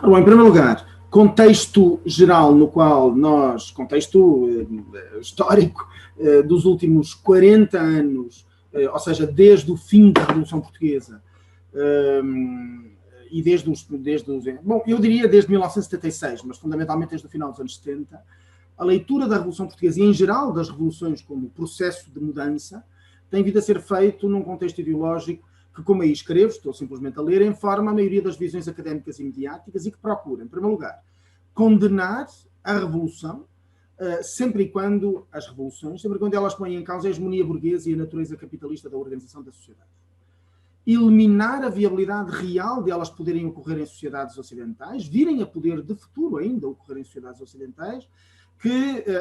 Bom, em primeiro lugar, contexto geral no qual nós, contexto histórico dos últimos 40 anos, ou seja, desde o fim da Revolução Portuguesa, e bom, eu diria desde 1976, mas fundamentalmente desde o final dos anos 70, a leitura da Revolução Portuguesa e, em geral, das revoluções como processo de mudança, tem vindo a ser feito num contexto ideológico que, como aí escrevo, estou simplesmente a ler, informa a maioria das visões académicas e mediáticas e que procura, em primeiro lugar, condenar a revolução, sempre e quando as revoluções, sempre quando elas põem em causa a hegemonia burguesa e a natureza capitalista da organização da sociedade. Eliminar a viabilidade real de elas poderem ocorrer em sociedades ocidentais, virem a poder de futuro ainda ocorrer em sociedades ocidentais,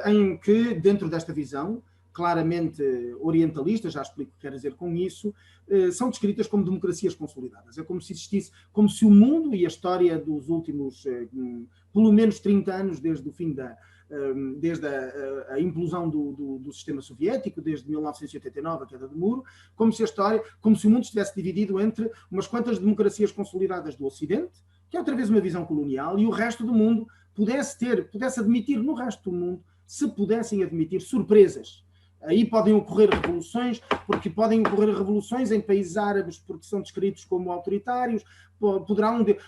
em que, dentro desta visão, claramente orientalista, já explico o que quero dizer com isso, são descritas como democracias consolidadas. É como se existisse, como se o mundo e a história dos últimos, pelo menos 30 anos, desde o fim desde a implosão do sistema soviético, desde 1989, a queda do muro, como se o mundo estivesse dividido entre umas quantas democracias consolidadas do Ocidente, que é outra vez uma visão colonial, e o resto do mundo pudesse admitir no resto do mundo, se pudessem admitir surpresas. Aí podem ocorrer revoluções, porque podem ocorrer revoluções em países árabes, porque são descritos como autoritários,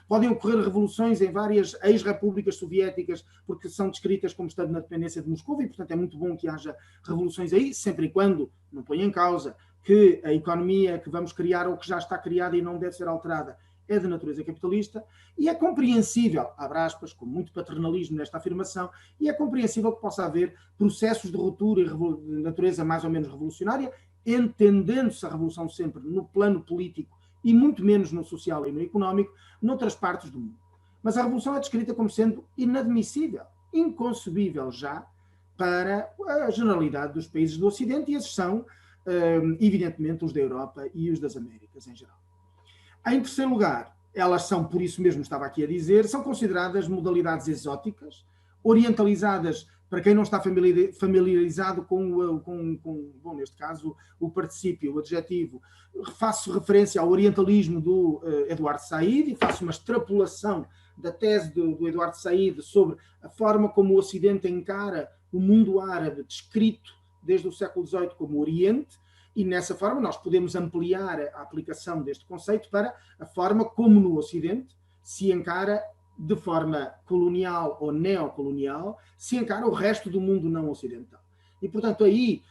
podem ocorrer revoluções em várias ex-repúblicas soviéticas, porque são descritas como estando na dependência de Moscou, e portanto é muito bom que haja revoluções aí, sempre e quando não ponha em causa que a economia que vamos criar ou que já está criada e não deve ser alterada é de natureza capitalista, e é compreensível, abre aspas, com muito paternalismo nesta afirmação, e é compreensível que possa haver processos de ruptura de natureza mais ou menos revolucionária, entendendo-se a revolução sempre no plano político e muito menos no social e no económico, noutras partes do mundo. Mas a revolução é descrita como sendo inadmissível, inconcebível já, para a generalidade dos países do Ocidente, e esses são, evidentemente, os da Europa e os das Américas em geral. Em terceiro lugar, elas são, por isso mesmo estava aqui a dizer, são consideradas modalidades exóticas, orientalizadas, para quem não está familiarizado bom, neste caso, o particípio, o adjetivo. Faço referência ao orientalismo do Eduardo Said e faço uma extrapolação da tese do Eduardo Said sobre a forma como o Ocidente encara o mundo árabe, descrito desde o século XVIII como Oriente, e nessa forma nós podemos ampliar a aplicação deste conceito para a forma como no Ocidente se encara de forma colonial ou neocolonial, se encara o resto do mundo não ocidental. E, portanto, aí,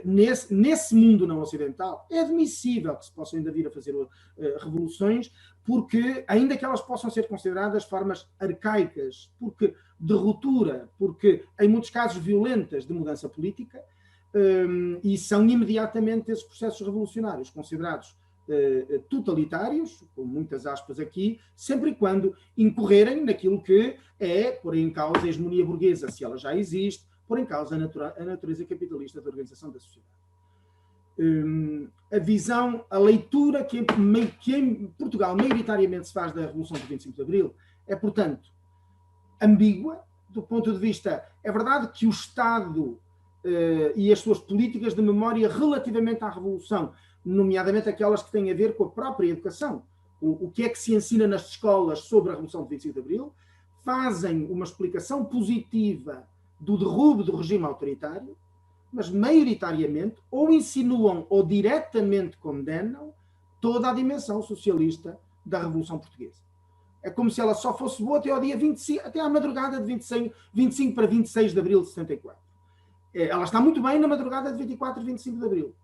nesse mundo não ocidental, é admissível que se possam ainda vir a fazer revoluções, porque, ainda que elas possam ser consideradas formas arcaicas, porque de ruptura, porque, em muitos casos, violentas de mudança política, e são imediatamente esses processos revolucionários considerados totalitários, com muitas aspas aqui, sempre e quando incorrerem naquilo que é pôr em causa a hegemonia burguesa, se ela já existe, pôr em causa a natureza capitalista da organização da sociedade. A visão, a leitura que em Portugal maioritariamente se faz da Revolução de 25 de Abril é, portanto, ambígua, do ponto de vista, é verdade que o Estado e as suas políticas de memória relativamente à Revolução, nomeadamente aquelas que têm a ver com a própria educação, o que é que se ensina nas escolas sobre a Revolução de 25 de Abril, fazem uma explicação positiva do derrubo do regime autoritário, mas maioritariamente ou insinuam ou diretamente condenam toda a dimensão socialista da Revolução Portuguesa. É como se ela só fosse boa até ao dia 25, até à madrugada de 25 para 26 de abril de 74. Ela está muito bem na madrugada de 24 e 25 de abril,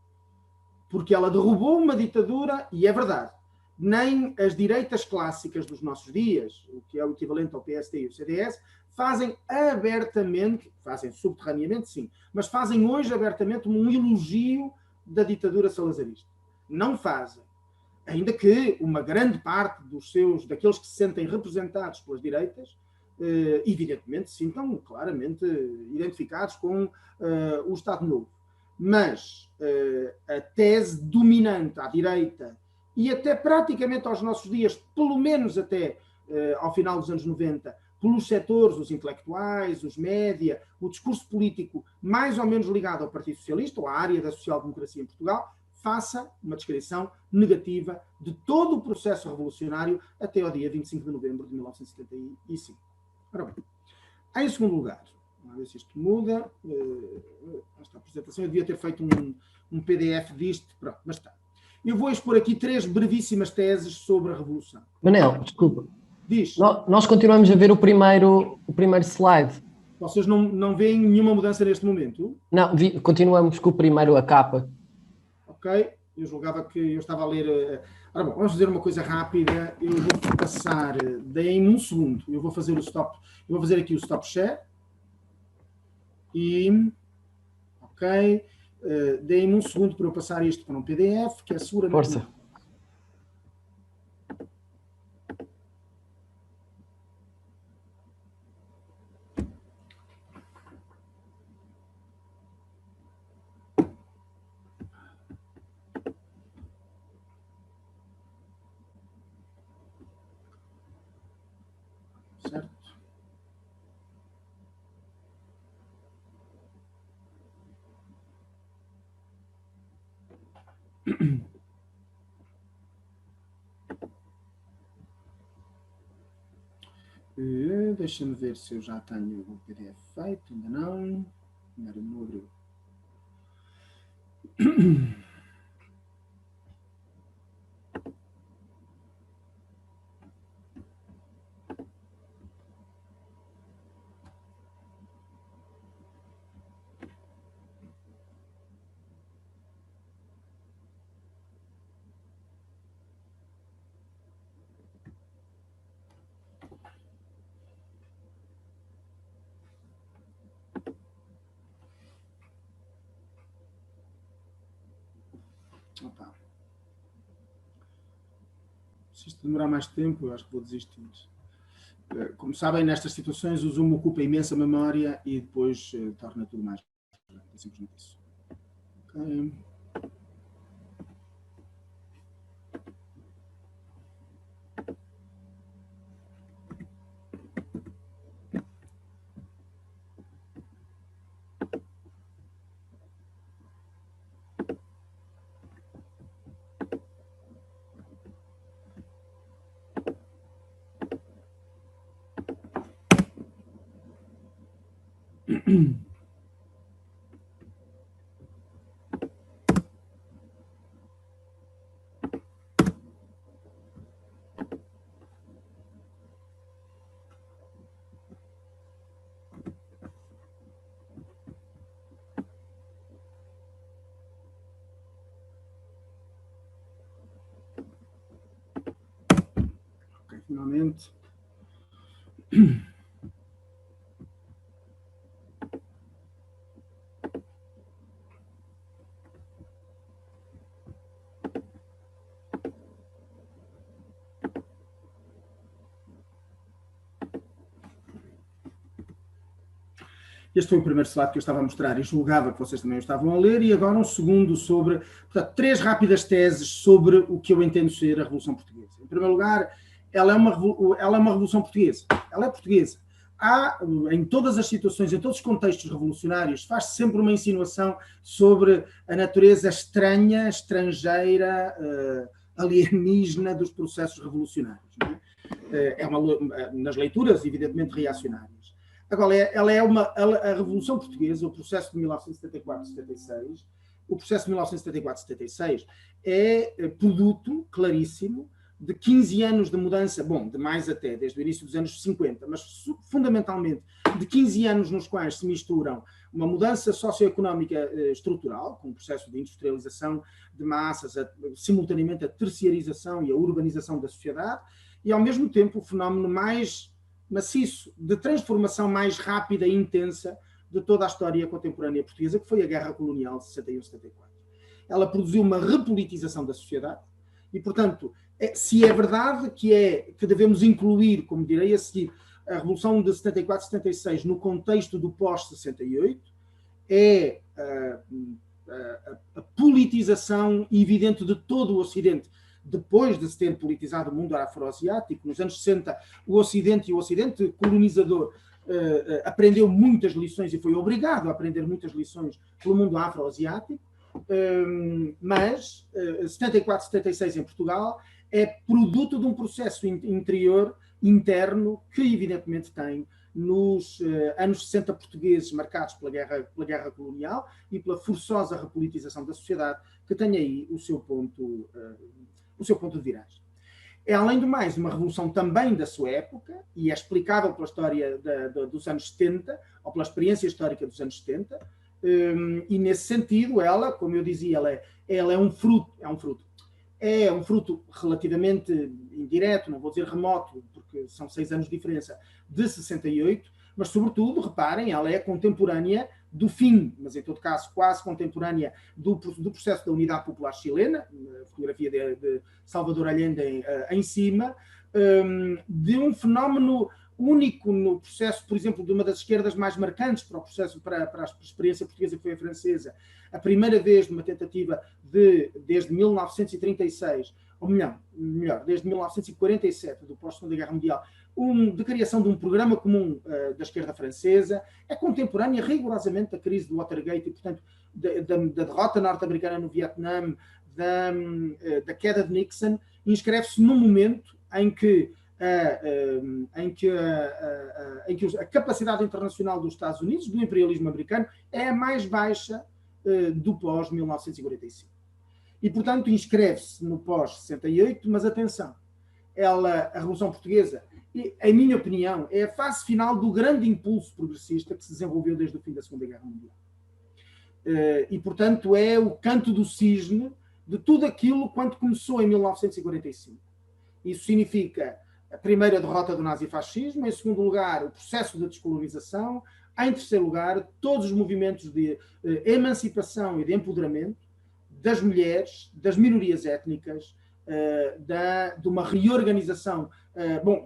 porque ela derrubou uma ditadura, e é verdade, nem as direitas clássicas dos nossos dias, o que é o equivalente ao PSD e ao CDS, fazem abertamente, fazem subterraneamente sim, mas fazem hoje abertamente um elogio da ditadura salazarista. Não fazem. Ainda que uma grande parte daqueles que se sentem representados pelas direitas, evidentemente se sintam claramente identificados com o Estado Novo. Mas a tese dominante à direita, e até praticamente aos nossos dias, pelo menos até ao final dos anos 90, pelos setores, os intelectuais, os média, o discurso político mais ou menos ligado ao Partido Socialista, ou à área da social-democracia em Portugal, faça uma descrição negativa de todo o processo revolucionário até ao dia 25 de novembro de 1975. Ora bem, em segundo lugar, vamos ver se isto muda. Esta apresentação, eu devia ter feito um PDF disto, pronto, mas está. Eu vou expor aqui 3 brevíssimas teses sobre a Revolução. Manel, desculpa. Diz. Nós continuamos a ver o primeiro slide. Vocês não veem nenhuma mudança neste momento? Não, continuamos com o primeiro, a capa. Ok, eu julgava que eu estava a ler... Ora bom, vamos fazer uma coisa rápida. Eu vou passar, deem-me um segundo. Eu vou fazer aqui o stop share. E... Ok. Deem-me um segundo para eu passar isto para um PDF, que é seguramente... Força. Certo? Deixa-me ver se eu já tenho o PDF feito, ainda não abriu. Opa. Se isto demorar mais tempo, eu acho que vou desistir. Como sabem, nestas situações o Zoom ocupa imensa memória e depois torna tudo mais grande. É simplesmente isso. Okay. Finalmente. Este foi o primeiro slide que eu estava a mostrar e julgava que vocês também o estavam a ler, e agora um segundo sobre, portanto, 3 rápidas teses sobre o que eu entendo ser a Revolução Portuguesa. Em primeiro lugar, ela é uma Revolução Portuguesa. Ela é portuguesa. Há, em todas as situações, em todos os contextos revolucionários, faz-se sempre uma insinuação sobre a natureza estranha, estrangeira, alienígena dos processos revolucionários. Não é? Nas leituras, evidentemente, reacionárias. Agora, a Revolução Portuguesa, o processo de 1974-76, o processo de 1974-76 é produto claríssimo de 15 anos de mudança, bom, de mais até, desde o início dos anos 50, mas fundamentalmente de 15 anos nos quais se misturam uma mudança socioeconómica estrutural, com o processo de industrialização de massas, simultaneamente a terciarização e a urbanização da sociedade, e ao mesmo tempo o fenómeno mais maciço, de transformação mais rápida e intensa de toda a história contemporânea portuguesa, que foi a Guerra Colonial de 61-74. Ela produziu uma repolitização da sociedade e, portanto, se é verdade que devemos incluir, como direi a seguir, a Revolução de 74-76 no contexto do pós-68, é a politização evidente de todo o Ocidente, depois de se ter politizado o mundo afroasiático. Nos anos 60, o Ocidente colonizador aprendeu muitas lições e foi obrigado a aprender muitas lições pelo mundo afroasiático. mas 74, 76 em Portugal é produto de um processo interior, interno, que evidentemente tem nos anos 60 portugueses marcados pela guerra colonial e pela forçosa repolitização da sociedade, que tem aí o seu ponto de viragem. É, além do mais, uma revolução também da sua época, e é explicável pela história dos anos 70, ou pela experiência histórica dos anos 70, e nesse sentido, ela, como eu dizia, ela é um fruto relativamente indireto, não vou dizer remoto, porque são 6 anos de diferença, de 68, mas, sobretudo, reparem, ela é contemporânea do fim, mas em todo caso quase contemporânea do processo da Unidade Popular Chilena, a fotografia de Salvador Allende em cima, de um fenómeno único no processo, por exemplo, de uma das esquerdas mais marcantes para o processo, para a experiência portuguesa, que foi a francesa, a primeira vez de uma tentativa desde 1936, ou melhor, desde 1947, do pós-Segunda Guerra Mundial, de criação de um programa comum da esquerda francesa, é contemporânea rigorosamente da crise do Watergate e, portanto, da derrota norte-americana no Vietnã, da queda de Nixon, inscreve-se num momento em que a capacidade internacional dos Estados Unidos, do imperialismo americano, é a mais baixa do pós-1945. E, portanto, inscreve-se no pós-68, mas atenção, a Revolução Portuguesa, em minha opinião, é a fase final do grande impulso progressista que se desenvolveu desde o fim da Segunda Guerra Mundial. E, portanto, é o canto do cisne de tudo aquilo quando começou em 1945. Isso significa, a primeira, derrota do nazifascismo; em segundo lugar, o processo de descolonização; em terceiro lugar, todos os movimentos de emancipação e de empoderamento das mulheres, das minorias étnicas, de uma reorganização,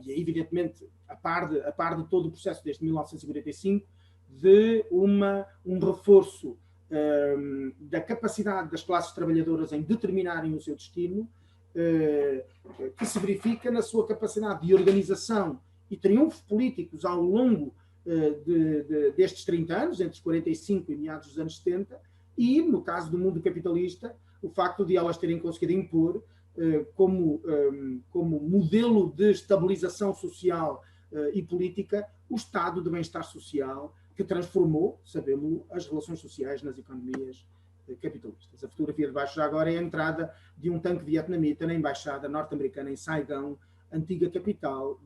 e evidentemente, a par de todo o processo desde 1945, de um reforço da capacidade das classes trabalhadoras em determinarem o seu destino, que se verifica na sua capacidade de organização e triunfos políticos ao longo destes 30 anos, entre os 45 e meados dos anos 70, e, no caso do mundo capitalista, o facto de elas terem conseguido impor como modelo de estabilização social e política o estado de bem-estar social que transformou, sabemos, as relações sociais nas economias capitalistas. A fotografia de baixo já agora é a entrada de um tanque vietnamita na embaixada norte-americana em Saigão, antiga capital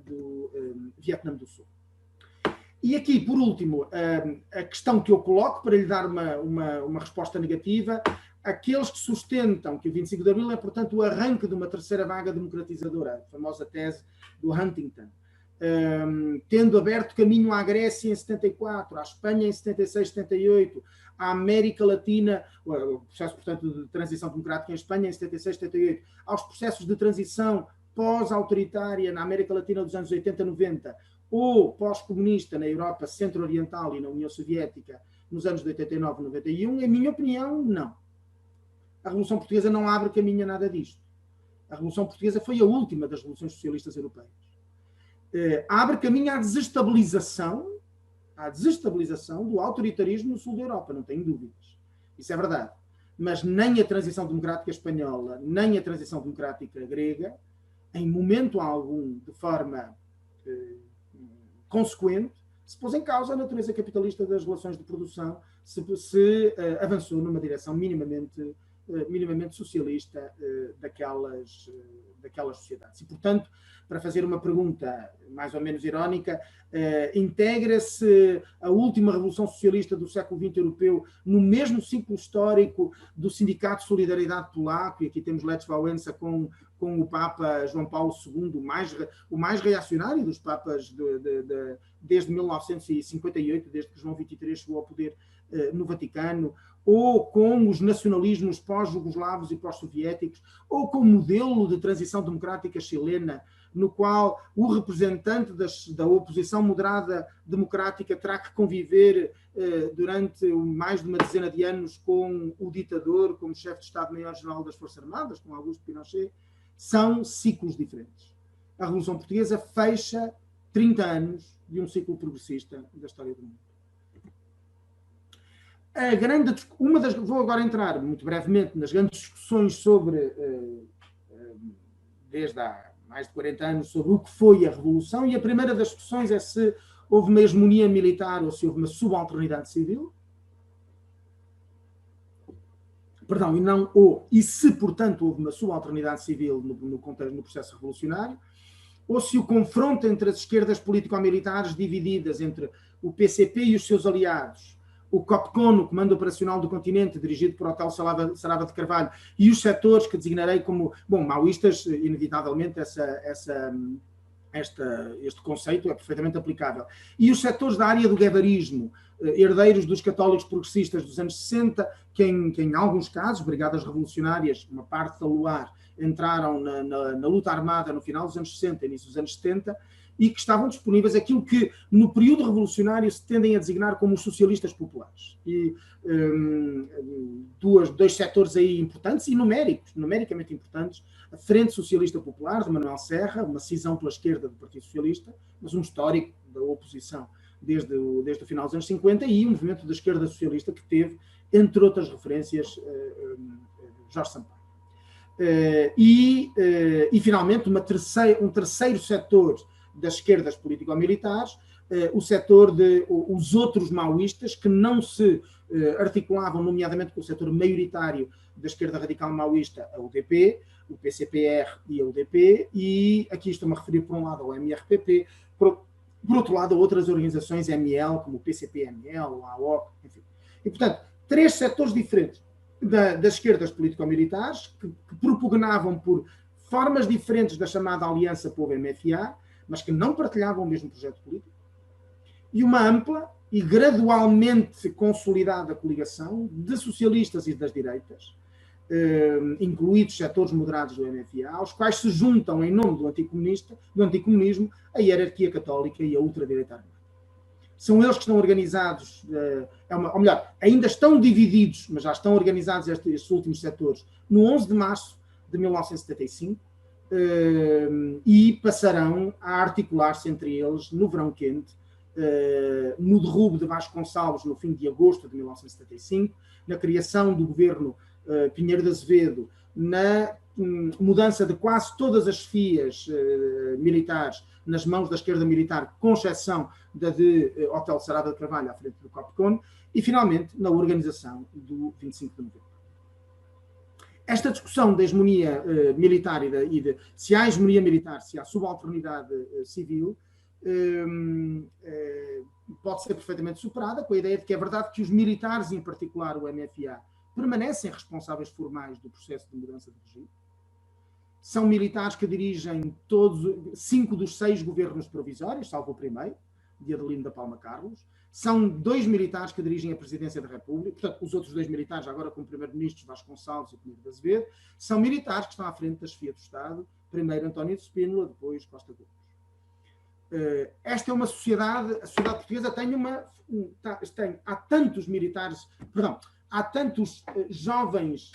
do Vietnã do Sul. E aqui, por último, a questão que eu coloco para lhe dar uma resposta negativa: aqueles que sustentam que o 25 de Abril é, portanto, o arranque de uma terceira vaga democratizadora, a famosa tese do Huntington, tendo aberto caminho à Grécia em 74, à Espanha em 76, 78, à América Latina, o processo, portanto, de transição democrática em Espanha em 76, 78, aos processos de transição pós-autoritária na América Latina dos anos 80, 90, ou pós-comunista na Europa centro-oriental e na União Soviética nos anos de 89, 91, em minha opinião, não. A Revolução Portuguesa não abre caminho a nada disto. A Revolução Portuguesa foi a última das revoluções socialistas europeias. Abre caminho à desestabilização do autoritarismo no sul da Europa, não tenho dúvidas. Isso é verdade. Mas nem a transição democrática espanhola, nem a transição democrática grega, em momento algum, de forma consequente, se pôs em causa a natureza capitalista das relações de produção, se avançou numa direção minimamente socialista daquelas sociedades. E, portanto, para fazer uma pergunta mais ou menos irónica, integra-se a última revolução socialista do século XX europeu no mesmo ciclo histórico do Sindicato de Solidariedade Polaco, e aqui temos Lech Wałęsa com o Papa João Paulo II, o mais reacionário dos papas desde 1958, desde que João XXIII chegou ao poder no Vaticano, ou com os nacionalismos pós-jugoslavos e pós-soviéticos, ou com o modelo de transição democrática chilena, no qual o representante da oposição moderada democrática terá que conviver durante mais de uma dezena de anos com o ditador como chefe de Estado-Maior-General das Forças Armadas, com Augusto Pinochet. São ciclos diferentes. A Revolução Portuguesa fecha 30 anos de um ciclo progressista da história do mundo. Vou agora entrar muito brevemente nas grandes discussões sobre, desde há mais de 40 anos, sobre o que foi a Revolução, e a primeira das discussões é se houve uma hegemonia militar ou se houve uma subalternidade civil. Perdão, e se, portanto, houve uma subalternidade civil no processo revolucionário, ou se o confronto entre as esquerdas político-militares divididas entre o PCP e os seus aliados, o COPCON, o Comando Operacional do Continente, dirigido por Otelo Sarava de Carvalho, e os setores que designarei como, maoístas, inevitavelmente este conceito é perfeitamente aplicável. E os setores da área do guevarismo, herdeiros dos católicos progressistas dos anos 60, que em alguns casos, brigadas revolucionárias, uma parte da LUAR, entraram na luta armada no final dos anos 60, início dos anos 70, e que estavam disponíveis aquilo que no período revolucionário se tendem a designar como os socialistas populares. E dois setores aí importantes e numericamente importantes: a Frente Socialista Popular, de Manuel Serra, uma cisão pela esquerda do Partido Socialista, mas um histórico da oposição desde o final dos anos 50, e um movimento da esquerda socialista que teve, entre outras referências, Jorge Sampaio. E finalmente, um terceiro setor das esquerdas político-militares, o setor os outros maoístas, que não se articulavam, nomeadamente com o setor maioritário da esquerda radical maoísta, a UDP, o PCPR e a UDP, e aqui estou-me a referir, por um lado, ao MRPP, por outro lado, a outras organizações ML, como o PCP-ML, a AOC, enfim. E, portanto, três setores diferentes das esquerdas político-militares que propugnavam por formas diferentes da chamada Aliança Povo-MFA, mas que não partilhavam o mesmo projeto político, e uma ampla e gradualmente consolidada coligação de socialistas e das direitas, incluídos setores moderados do MFA, aos quais se juntam, em nome do anticomunismo, a hierarquia católica e a ultradireita armada. São eles que estão organizados, ou melhor, ainda estão divididos, mas já estão organizados estes últimos setores, no 11 de março de 1975, e passarão a articular-se entre eles no verão quente, no derrubo de Vasconcelos no fim de agosto de 1975, na criação do governo Pinheiro de Azevedo, na mudança de quase todas as chefias militares nas mãos da esquerda militar, com exceção da de Otelo Sarava de Carvalho à frente do COPCON, e finalmente na organização do 25 de novembro. Esta discussão da hegemonia militar e de se há hegemonia militar, se há subalternidade civil, pode ser perfeitamente superada com a ideia de que é verdade que os militares, em particular o MFA, permanecem responsáveis formais do processo de mudança de regime. São militares que dirigem 5 dos 6 governos provisórios, salvo o primeiro, de Adelino da Palma Carlos. São 2 militares que dirigem a presidência da República, portanto, os outros 2 militares, agora como primeiro-ministros, Vasconcelos e Pinheiro de Azevedo, são militares que estão à frente da chefia do Estado, primeiro António de Spínola, depois Costa Gomes. Esta é uma sociedade, a sociedade portuguesa há tantos militares, há tantos jovens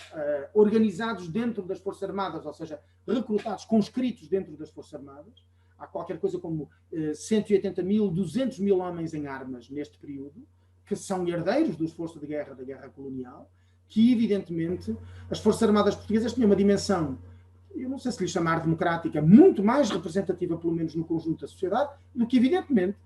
organizados dentro das Forças Armadas, ou seja, recrutados, conscritos dentro das Forças Armadas. Há qualquer coisa como 180 mil, 200 mil homens em armas neste período, que são herdeiros do esforço de guerra, da guerra colonial, que evidentemente as Forças Armadas portuguesas tinham uma dimensão, eu não sei se lhe chamar democrática, muito mais representativa, pelo menos no conjunto da sociedade, do que evidentemente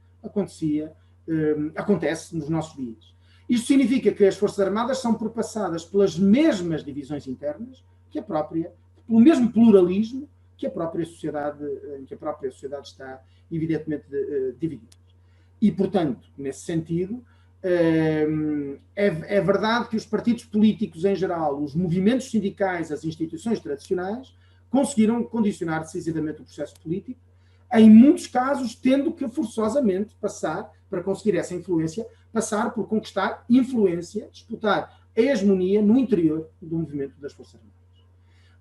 acontece nos nossos dias. Isto significa que as Forças Armadas são perpassadas pelas mesmas divisões internas, pelo mesmo pluralismo que a própria sociedade está evidentemente dividida. E, portanto, nesse sentido, é verdade que os partidos políticos em geral, os movimentos sindicais, as instituições tradicionais, conseguiram condicionar decisivamente o processo político, em muitos casos tendo que forçosamente passar, para conseguir essa influência, passar por conquistar influência, disputar a hegemonia no interior do movimento das Forças Armadas.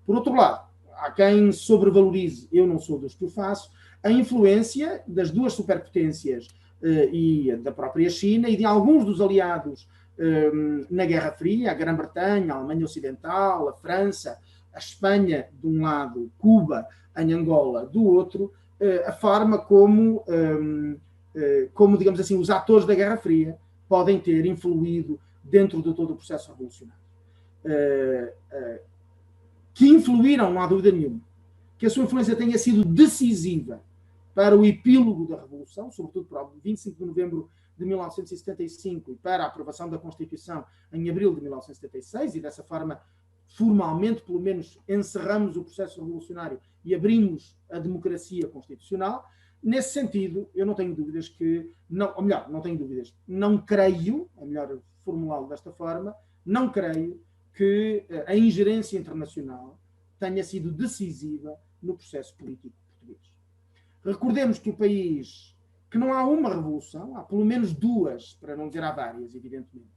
Por outro lado, há quem sobrevalorize, eu não sou dos que o faço, a influência das duas superpotências e da própria China e de alguns dos aliados na Guerra Fria, a Grã-Bretanha, a Alemanha Ocidental, a França, a Espanha de um lado, Cuba em Angola do outro, a forma como, digamos assim, os atores da Guerra Fria podem ter influído dentro de todo o processo revolucionário, que influíram, não há dúvida nenhuma, que a sua influência tenha sido decisiva para o epílogo da Revolução, sobretudo para o 25 de novembro de 1975 e para a aprovação da Constituição em abril de 1976, e dessa forma, formalmente, pelo menos, encerramos o processo revolucionário e abrimos a democracia constitucional. Nesse sentido, eu não tenho dúvidas que, não, ou melhor, não tenho dúvidas, não creio, é melhor formulá-lo desta forma, não creio que a ingerência internacional tenha sido decisiva no processo político português. Recordemos que o país, que não há uma revolução, há pelo menos duas, para não dizer há várias, evidentemente,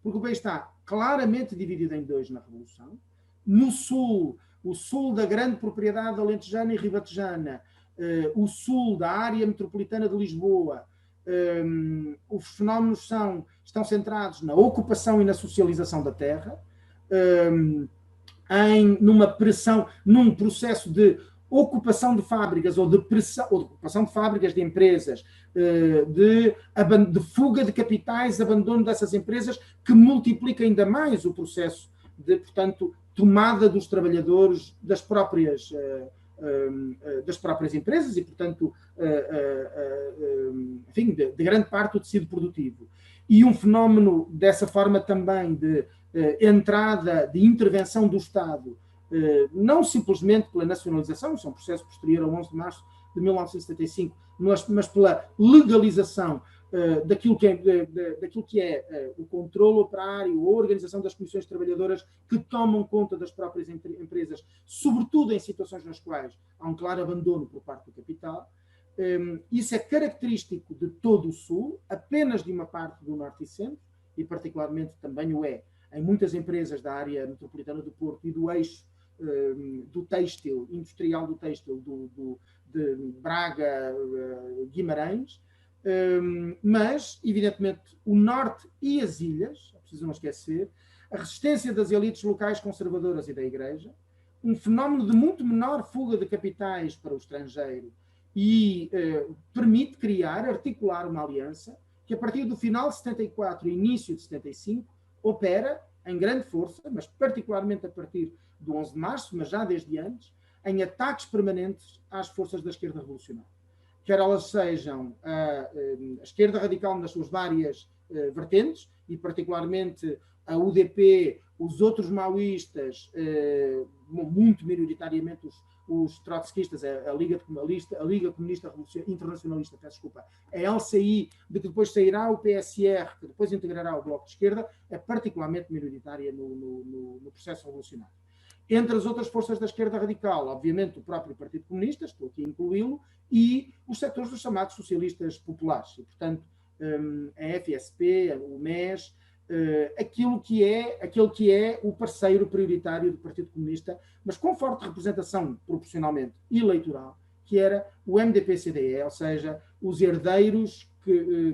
porque o país está claramente dividido em dois na revolução. No sul, o sul da grande propriedade alentejana e ribatejana, o sul da área metropolitana de Lisboa, os fenómenos estão centrados na ocupação e na socialização da terra, num processo de ocupação de fábricas ou de pressão, ou de ocupação de fábricas, de empresas, de fuga de capitais, abandono dessas empresas, que multiplica ainda mais o processo de, portanto, tomada dos trabalhadores das próprias empresas e, portanto, enfim, de grande parte do tecido produtivo. E um fenómeno dessa forma também de entrada, de intervenção do Estado, não simplesmente pela nacionalização, isso é um processo posterior ao 11 de março de 1975, mas pela legalização daquilo que é o controle operário, a organização das comissões trabalhadoras que tomam conta das próprias empresas, sobretudo em situações nas quais há um claro abandono por parte do capital. Isso é característico de todo o Sul, apenas de uma parte do Norte e Centro, e particularmente também o é em muitas empresas da área metropolitana do Porto e do eixo do têxtil, industrial do têxtil, de Braga, Guimarães, mas, evidentemente, o Norte e as ilhas, é preciso não esquecer, a resistência das elites locais conservadoras e da Igreja, um fenómeno de muito menor fuga de capitais para o estrangeiro e permite articular uma aliança que, a partir do final de 74 e início de 75, opera em grande força, mas particularmente a partir do 11 de março, mas já desde antes, em ataques permanentes às forças da esquerda revolucionária. Quer elas sejam a esquerda radical nas suas várias vertentes, e particularmente a UDP, os outros maoístas, muito minoritariamente os trotskistas, a Liga Comunista Internacionalista, peço desculpa, a LCI, de que depois sairá o PSR, que depois integrará o Bloco de Esquerda, é particularmente minoritária no processo revolucionário. Entre as outras forças da esquerda radical, obviamente, o próprio Partido Comunista, estou aqui a incluí-lo, e os setores dos chamados socialistas populares, e, portanto, a FSP, o MES, aquele que é o parceiro prioritário do Partido Comunista, mas com forte representação proporcionalmente eleitoral, que era o MDP-CDE, ou seja, os herdeiros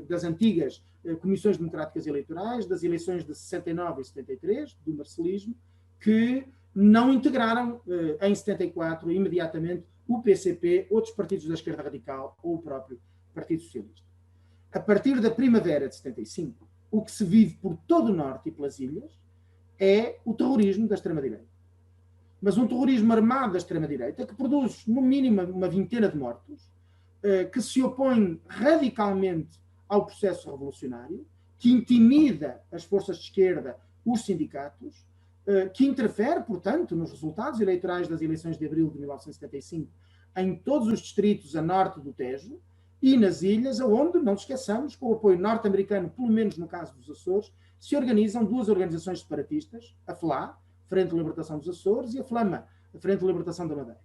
das antigas comissões democráticas eleitorais, das eleições de 69 e 73, do marcelismo, que não integraram em 74 imediatamente o PCP, outros partidos da esquerda radical ou o próprio Partido Socialista. A partir da primavera de 75, o que se vive por todo o Norte e pelas ilhas é o terrorismo da extrema-direita. Mas um terrorismo armado da extrema-direita que produz, no mínimo, uma vintena de mortos, que se opõe radicalmente ao processo revolucionário, que intimida as forças de esquerda, os sindicatos, que interfere, portanto, nos resultados eleitorais das eleições de abril de 1975 em todos os distritos a norte do Tejo e nas ilhas, onde, não nos esqueçamos, com o apoio norte-americano, pelo menos no caso dos Açores, se organizam duas organizações separatistas, a FLA, Frente de Libertação dos Açores, e a FLAMA, a Frente de Libertação da Madeira.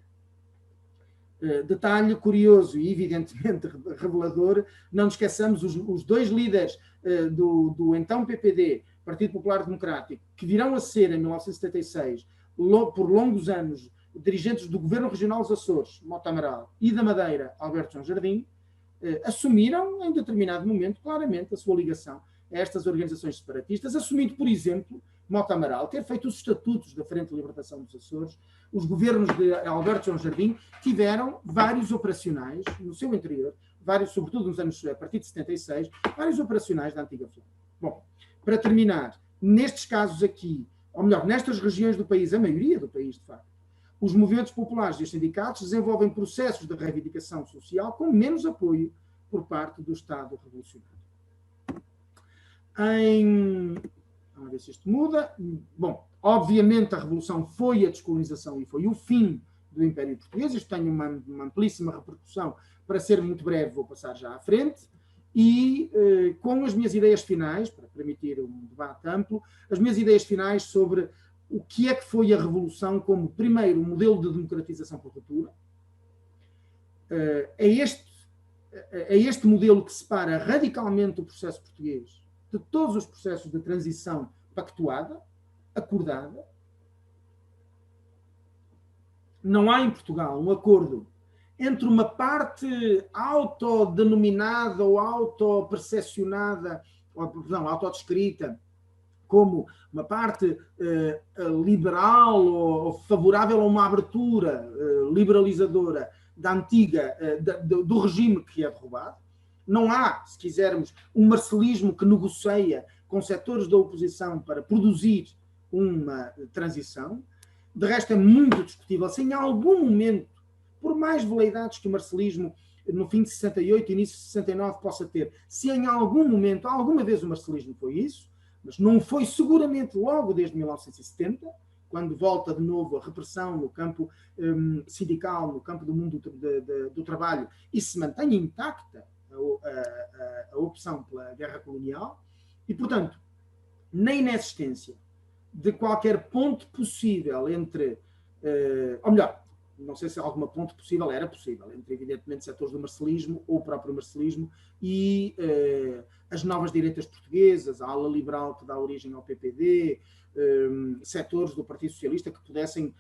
Detalhe curioso e evidentemente revelador, não nos esqueçamos os dois líderes do então PPD, Partido Popular Democrático, que virão a ser, em 1976, por longos anos, dirigentes do Governo Regional dos Açores, Mota Amaral, e da Madeira, Alberto João Jardim, assumiram, em determinado momento, claramente a sua ligação a estas organizações separatistas, assumindo, por exemplo, Mota Amaral ter feito os estatutos da Frente de Libertação dos Açores. Os governos de Alberto João Jardim tiveram vários operacionais no seu interior, sobretudo nos anos, a partir de 76, vários operacionais da antiga FLAM. Bom, para terminar, nestes casos aqui, ou melhor, nestas regiões do país, a maioria do país, de facto, os movimentos populares e os sindicatos desenvolvem processos de reivindicação social com menos apoio por parte do Estado revolucionário. Vamos ver se isto muda. Bom, obviamente a Revolução foi a descolonização e foi o fim do Império Português. Isto tem uma amplíssima repercussão. Para ser muito breve, vou passar já à frente. E com as minhas ideias finais, para permitir um debate amplo, as minhas ideias finais sobre o que é que foi a Revolução como, primeiro, modelo de democratização por ruptura. É este modelo que separa radicalmente o processo português de todos os processos de transição pactuada, acordada. Não há em Portugal um acordo entre uma parte autodenominada ou autopercepcionada, autodescrita, como uma parte liberal ou favorável a uma abertura liberalizadora da antiga, do regime que é derrubado. Não há, se quisermos, um marcelismo que negocia com setores da oposição para produzir uma transição. De resto, é muito discutível se em algum momento, por mais veleidades que o marcelismo no fim de 68 e início de 69 possa ter, se em algum momento, alguma vez o marcelismo foi isso, mas não foi seguramente logo desde 1970, quando volta de novo a repressão no campo sindical, no campo do mundo do trabalho, e se mantém intacta a opção pela guerra colonial, e, portanto, na inexistência de qualquer ponte possível entre, ou melhor, não sei se alguma ponte possível, era possível, entre, evidentemente, setores do marcelismo ou o próprio marcelismo e as novas direitas portuguesas, a ala liberal que dá origem ao PPD, setores do Partido Socialista que pudessem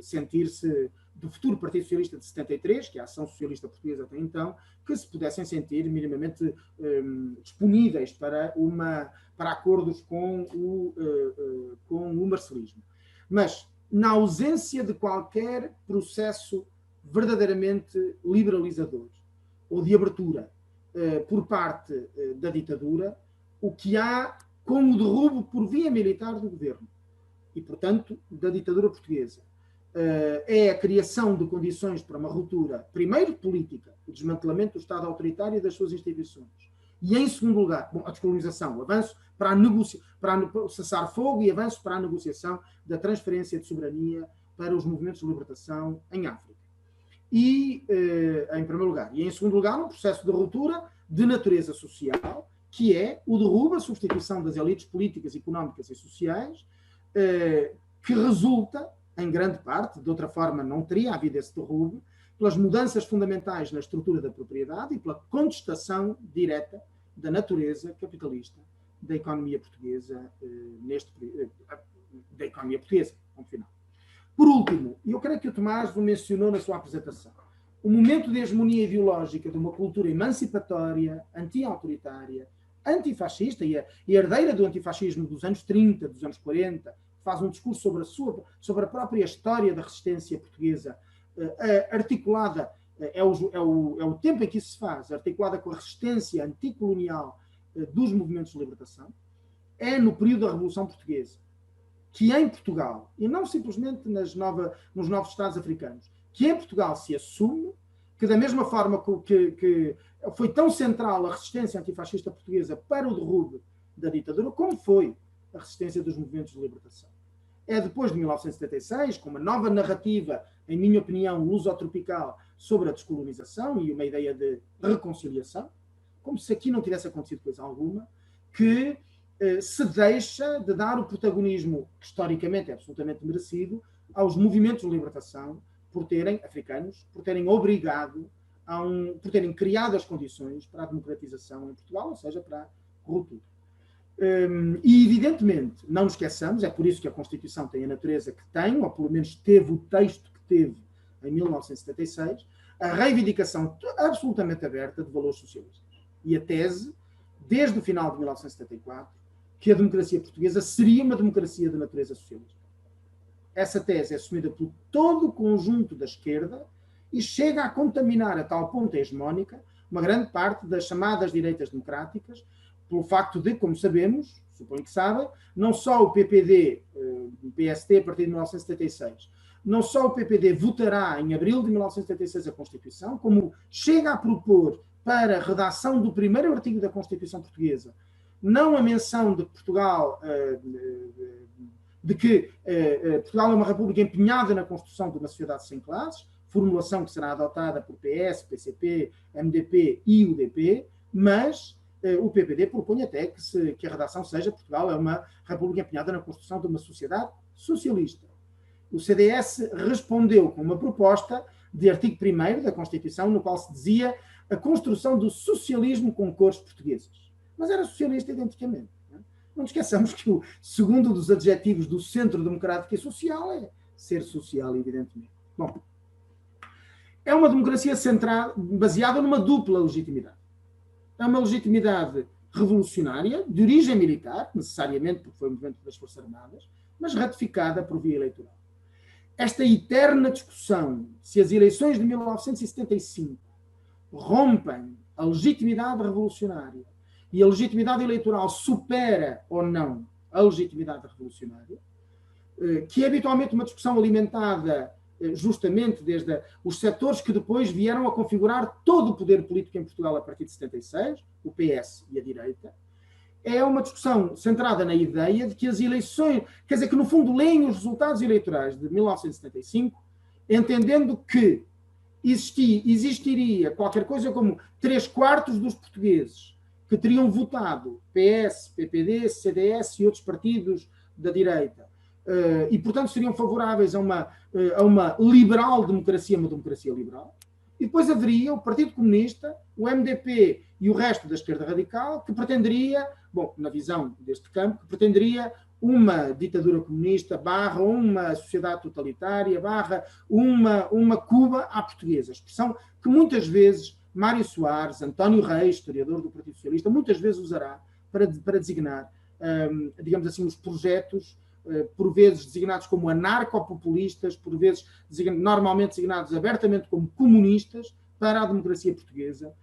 sentir-se, do futuro Partido Socialista de 73, que é a Ação Socialista Portuguesa até então, que se pudessem sentir minimamente disponíveis para acordos com o marcelismo. Mas, na ausência de qualquer processo verdadeiramente liberalizador ou de abertura por parte da ditadura, o que há com o derrubo por via militar do governo e, portanto, da ditadura portuguesa, é a criação de condições para uma ruptura, primeiro política, o desmantelamento do Estado autoritário e das suas instituições, e em segundo lugar, a descolonização, o avanço para o cessar-fogo e avanço para a negociação da transferência de soberania para os movimentos de libertação em África. E, em primeiro lugar. E, em segundo lugar, um processo de ruptura de natureza social, que é o derrubo, a substituição das elites políticas, económicas e sociais, que resulta, em grande parte, de outra forma não teria havido esse derrubo, pelas mudanças fundamentais na estrutura da propriedade e pela contestação direta da natureza capitalista da economia portuguesa, da economia portuguesa, ponto final. Por último, e eu creio que o Tomás o mencionou na sua apresentação, o momento de hegemonia ideológica de uma cultura emancipatória, anti-autoritária, antifascista e herdeira do antifascismo dos anos 30, dos anos 40, faz um discurso sobre a própria história da resistência portuguesa, articulada, é o tempo em que isso se faz, articulada com a resistência anticolonial dos movimentos de libertação, é no período da Revolução Portuguesa, que em Portugal, e não simplesmente nos novos Estados africanos, que em Portugal se assume que da mesma forma que foi tão central a resistência antifascista portuguesa para o derrube da ditadura, como foi a resistência dos movimentos de libertação. É depois de 1976, com uma nova narrativa, em minha opinião, lusotropical, sobre a descolonização e uma ideia de reconciliação, como se aqui não tivesse acontecido coisa alguma, que se deixa de dar o protagonismo, que historicamente é absolutamente merecido, aos movimentos de libertação, africanos, por terem obrigado, por terem criado as condições para a democratização em Portugal, ou seja, para a ruptura. E, evidentemente, não nos esqueçamos, é por isso que a Constituição tem a natureza que tem, ou pelo menos teve o texto que teve em 1976, a reivindicação absolutamente aberta de valores socialistas. E a tese, desde o final de 1974, que a democracia portuguesa seria uma democracia de natureza socialista. Essa tese é assumida por todo o conjunto da esquerda e chega a contaminar a tal ponto hegemónica uma grande parte das chamadas direitas democráticas, pelo facto de, como sabemos, suponho que sabem, não só o PPD, o PST a partir de 1976, não só o PPD votará em abril de 1976 a Constituição, como chega a propor para a redação do primeiro artigo da Constituição Portuguesa, não a menção de Portugal, de que Portugal é uma república empenhada na construção de uma sociedade sem classes, formulação que será adotada por PS, PCP, MDP e UDP, mas o PPD propõe até que a redação seja Portugal é uma república empenhada na construção de uma sociedade socialista. O CDS respondeu com uma proposta de artigo 1º da Constituição, no qual se dizia a construção do socialismo com cores portuguesas. Mas era socialista identicamente. Não nos esqueçamos que o segundo dos adjetivos do Centro Democrático e Social é ser social, evidentemente. Bom, é uma democracia centrada, baseada numa dupla legitimidade. É uma legitimidade revolucionária, de origem militar, necessariamente porque foi o movimento das Forças Armadas, mas ratificada por via eleitoral. Esta eterna discussão se as eleições de 1975 rompem a legitimidade revolucionária e a legitimidade eleitoral supera ou não a legitimidade revolucionária, que é habitualmente uma discussão alimentada justamente desde os setores que depois vieram a configurar todo o poder político em Portugal a partir de 76, o PS e a direita, é uma discussão centrada na ideia de que as eleições, quer dizer, que no fundo leem os resultados eleitorais de 1975, entendendo que existiria qualquer coisa como 3/4 dos portugueses que teriam votado PS, PPD, CDS e outros partidos da direita, e portanto seriam favoráveis a uma liberal democracia, uma democracia liberal. E depois haveria o Partido Comunista, o MDP e o resto da esquerda radical, que pretenderia, bom, na visão deste campo, que pretenderia uma ditadura comunista, barra uma sociedade totalitária, barra uma Cuba à portuguesa. Expressão que muitas vezes Mário Soares, António Reis, historiador do Partido Socialista, muitas vezes usará para designar, digamos assim, os projetos, por vezes designados como anarcopopulistas, por vezes normalmente designados abertamente como comunistas, para a democracia portuguesa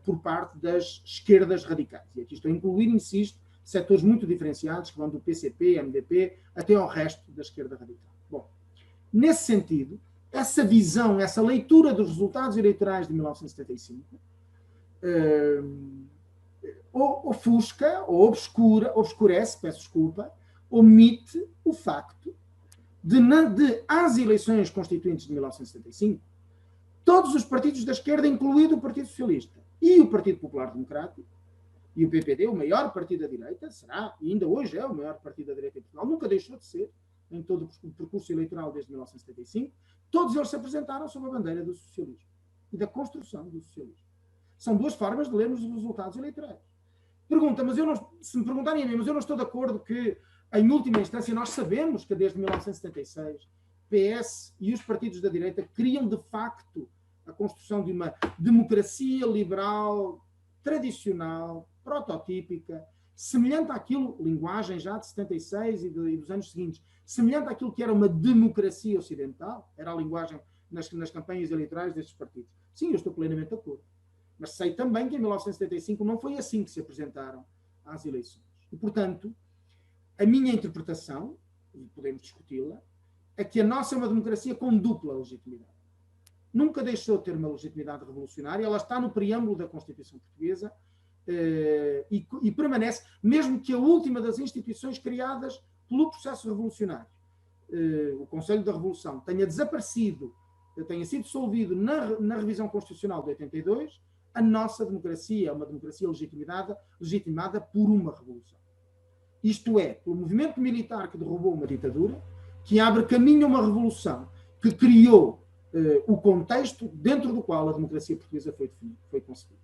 por parte das esquerdas radicais. E aqui estou a incluir, insisto, setores muito diferenciados, que vão do PCP, MDP, até ao resto da esquerda radical. Bom, nesse sentido, essa visão, essa leitura dos resultados eleitorais de 1975 ofusca, ou obscurece, peço desculpa, omite o facto de às eleições constituintes de 1975, todos os partidos da esquerda, incluído o Partido Socialista e o Partido Popular Democrático, e o PPD, o maior partido da direita, será, e ainda hoje é o maior partido da direita em Portugal, nunca deixou de ser, em todo o percurso eleitoral desde 1975, todos eles se apresentaram sob a bandeira do socialismo e da construção do socialismo. São duas formas de lermos os resultados eleitorais. Pergunta, se me perguntarem a mim, mas eu não estou de acordo que, em última instância, nós sabemos que desde 1976 PS e os partidos da direita criam de facto a construção de uma democracia liberal, tradicional, prototípica, semelhante àquilo, linguagem já de 76 e dos anos seguintes, semelhante àquilo que era uma democracia ocidental, era a linguagem nas campanhas eleitorais destes partidos. Sim, eu estou plenamente de acordo. Mas sei também que em 1975 não foi assim que se apresentaram às eleições. E, portanto, a minha interpretação, e podemos discuti-la, é que a nossa é uma democracia com dupla legitimidade. Nunca deixou de ter uma legitimidade revolucionária, ela está no preâmbulo da Constituição Portuguesa e permanece, mesmo que a última das instituições criadas pelo processo revolucionário, o Conselho da Revolução, tenha desaparecido, tenha sido dissolvido na revisão constitucional de 82, a nossa democracia é uma democracia legitimada por uma revolução. Isto é, pelo movimento militar que derrubou uma ditadura, que abre caminho a uma revolução, que criou o contexto dentro do qual a democracia portuguesa foi concebida.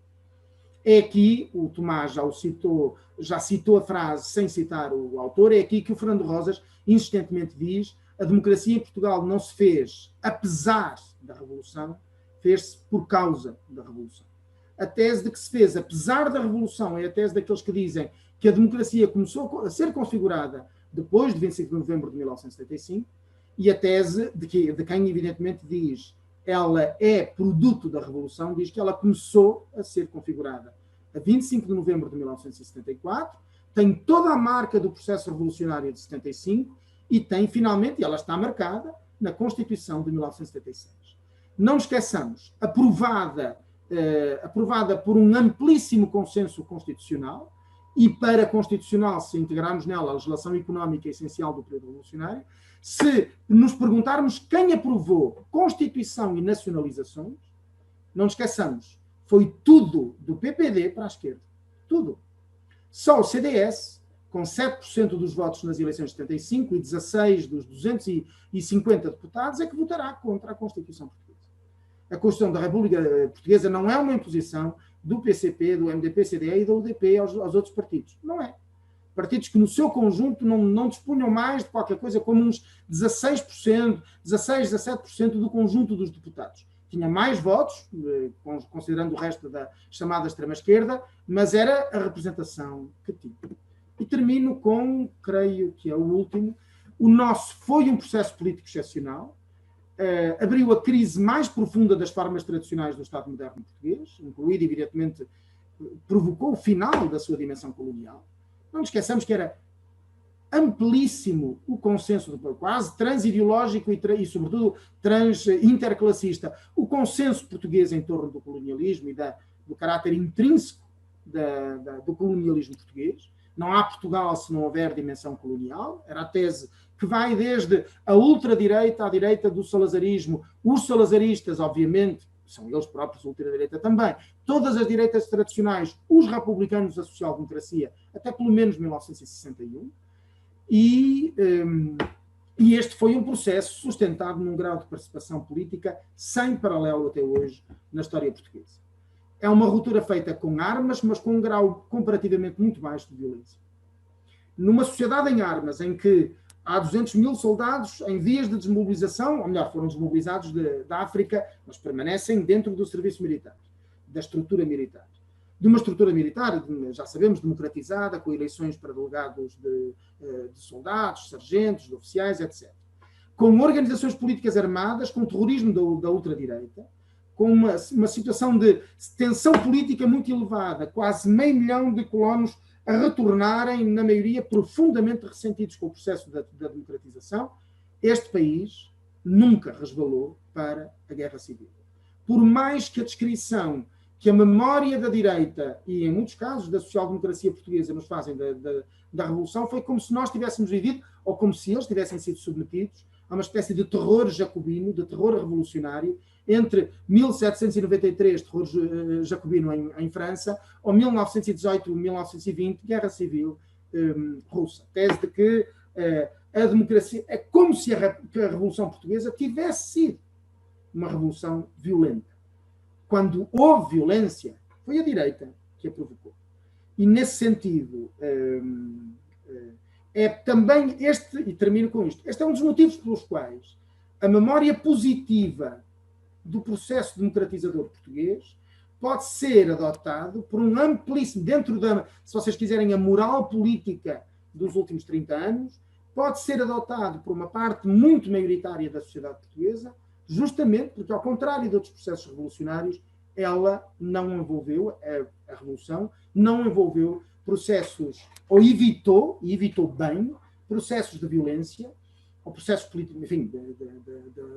É aqui, o Tomás já citou a frase sem citar o autor, é aqui que o Fernando Rosas insistentemente diz: a democracia em Portugal não se fez apesar da Revolução, fez-se por causa da Revolução. A tese de que se fez apesar da Revolução é a tese daqueles que dizem que a democracia começou a ser configurada depois de 25 de novembro de 1975, e a tese de quem evidentemente diz ela é produto da Revolução, diz que ela começou a ser configurada a 25 de novembro de 1974, tem toda a marca do processo revolucionário de 75 e tem, finalmente, e ela está marcada, na Constituição de 1976. Não esqueçamos, aprovada por um amplíssimo consenso constitucional, e para constitucional, se integrarmos nela a legislação económica essencial do período revolucionário, se nos perguntarmos quem aprovou Constituição e nacionalizações, não esqueçamos, foi tudo do PPD para a esquerda. Tudo. Só o CDS, com 7% dos votos nas eleições de 75 e 16 dos 250 deputados, é que votará contra a Constituição Portuguesa. A Constituição da República Portuguesa não é uma imposição do PCP, do MDP-CDE e da UDP aos outros partidos. Não é. Partidos que no seu conjunto não dispunham mais de qualquer coisa como uns 16%, 16, 17% do conjunto dos deputados. Tinha mais votos, considerando o resto da chamada extrema-esquerda, mas era a representação que tinha. E termino com, creio que é o último, o nosso foi um processo político excepcional, abriu a crise mais profunda das formas tradicionais do Estado moderno português, incluído, evidentemente, provocou o final da sua dimensão colonial. Não nos esqueçamos que era amplíssimo o consenso, quase transideológico e sobretudo, interclassista, o consenso português em torno do colonialismo e do caráter intrínseco do colonialismo português. Não há Portugal se não houver dimensão colonial. Era a tese que vai desde a ultradireita à direita do salazarismo. Os salazaristas, obviamente, são eles próprios ultradireita também. Todas as direitas tradicionais, os republicanos, a social-democracia, até pelo menos 1961. E este foi um processo sustentado num grau de participação política sem paralelo até hoje na história portuguesa. É uma ruptura feita com armas, mas com um grau comparativamente muito baixo de violência. Numa sociedade em armas, em que há 200 mil soldados em vias de desmobilização, ou melhor, foram desmobilizados da África, mas permanecem dentro do serviço militar, da estrutura militar. De uma estrutura militar, já sabemos, democratizada, com eleições para delegados de soldados, sargentos, de oficiais, etc. Com organizações políticas armadas, com terrorismo da ultradireita, com uma situação de tensão política muito elevada, quase 500 mil de colonos a retornarem, na maioria, profundamente ressentidos com o processo da democratização, este país nunca resvalou para a guerra civil. Por mais que a descrição que a memória da direita e, em muitos casos, da social-democracia portuguesa nos fazem da Revolução, foi como se nós tivéssemos vivido, ou como se eles tivessem sido submetidos a uma espécie de terror jacobino, de terror revolucionário, entre 1793, terror jacobino em França, ou 1918, 1920, guerra civil russa. Tese de que a democracia é como se a Revolução Portuguesa tivesse sido uma revolução violenta. Quando houve violência, foi a direita que a provocou. E, nesse sentido, é também e termino com isto, este é um dos motivos pelos quais a memória positiva do processo democratizador português pode ser adotado por um amplíssimo, dentro se vocês quiserem, a moral política dos últimos 30 anos, pode ser adotado por uma parte muito maioritária da sociedade portuguesa, justamente porque, ao contrário de outros processos revolucionários, ela não envolveu, a Revolução não envolveu processos, ou evitou, e evitou bem, processos de violência, ou processos políticos, enfim,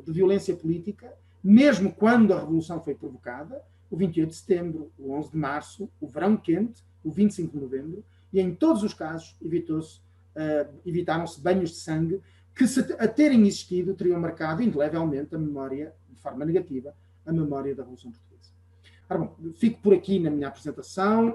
de violência política, mesmo quando a Revolução foi provocada, o 28 de setembro, o 11 de março, o verão quente, o 25 de novembro, e em todos os casos evitaram-se banhos de sangue que, se a terem existido, teriam marcado indelevelmente a memória, de forma negativa, a memória da Revolução Portuguesa. Ora bom, fico por aqui na minha apresentação.